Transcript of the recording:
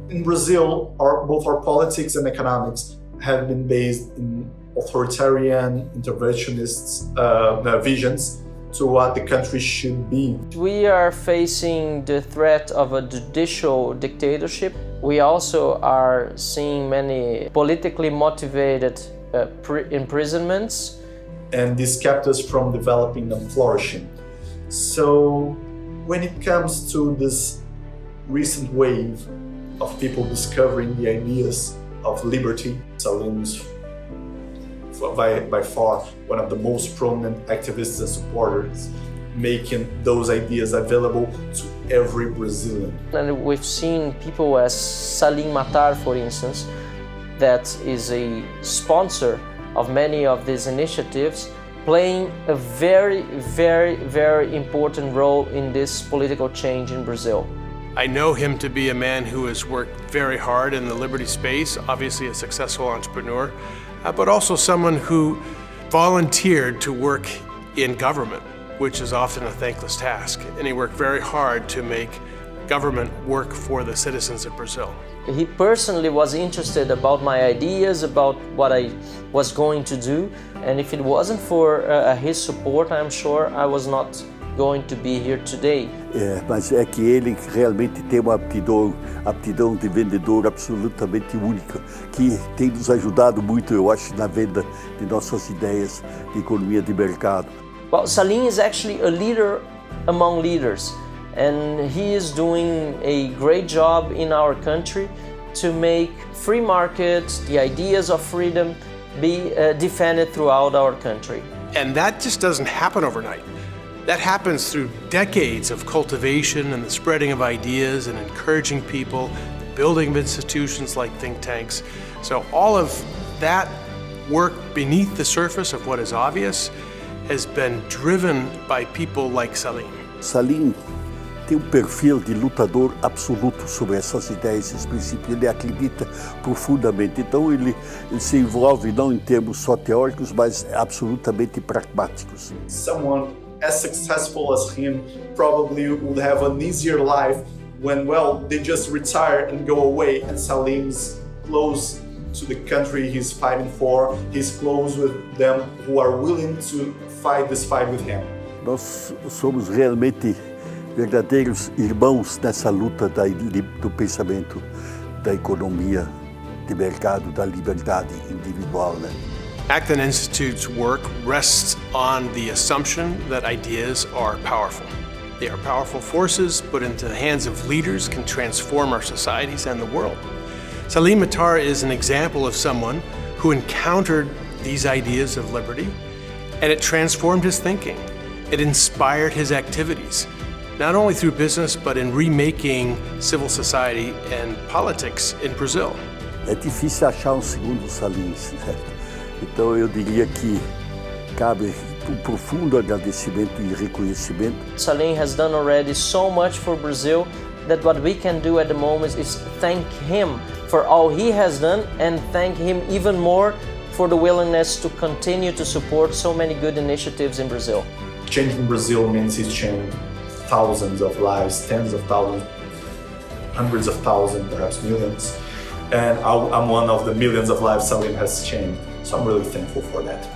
In Brazil, both our politics and economics have been based in authoritarian, interventionist visions to what the country should be. We are facing the threat of a judicial dictatorship. We also are seeing many politically motivated imprisonments. And this kept us from developing and flourishing. So when it comes to this recent wave of people discovering the ideas of liberty, Salim's by far one of the most prominent activists and supporters, making those ideas available to every Brazilian. And we've seen people as Salim Mattar, for instance, that is a sponsor of many of these initiatives, playing a very, very, very important role in this political change in Brazil. I know him to be a man who has worked very hard in the liberty space, obviously a successful entrepreneur, but also someone who volunteered to work in government, which is often a thankless task. And he worked very hard to make government work for the citizens of Brazil. He personally was interested about my ideas, about what I was going to do. And if it wasn't for his support, I'm sure I was not going to be here today. Mas é que ele realmente tem uma aptidão de vendedor absolutamente única, que tem nos ajudado muito, eu acho, na venda de nossas ideias de economia de mercado. Well, Salim is actually a leader among leaders, and he is doing a great job in our country to make free market, the ideas of freedom, be defended throughout our country. And that just doesn't happen overnight. That happens through decades of cultivation and the spreading of ideas and encouraging people, the building of institutions like think tanks. So all of that work beneath the surface of what is obvious has been driven by people like Salim. Salim tem perfil de lutador absoluto sobre essas ideias, esses princípios. Ele acredita profundamente. Então ele se envolve não em termos só teóricos, mas absolutamente pragmáticos. Someone as successful as him probably would have an easier life when, well, they just retire and go away, and Salim's close to the country he's fighting for. He's close with them who are willing to fight this fight with him. Nós somos realmente verdadeiros irmãos nessa luta do pensamento, da economia de mercado, da liberdade individual, né? Acton Institute's work rests on the assumption that ideas are powerful. They are powerful forces put into the hands of leaders can transform our societies and the world. Salim Mattar is an example of someone who encountered these ideas of liberty, and it transformed his thinking. It inspired his activities, not only through business, but in remaking civil society and politics in Brazil. É difícil achar segundo Salim, certo? Então eu diria que cabe profundo agradecimento e reconhecimento. Salim has done already so much for Brazil that what we can do at the moment is thank him for all he has done and thank him even more for the willingness to continue to support so many good initiatives in Brazil. Changing Brazil means he's changed thousands of lives, tens of thousands, hundreds of thousands, perhaps millions. And I'm one of the millions of lives Salim has changed. So I'm really thankful for that.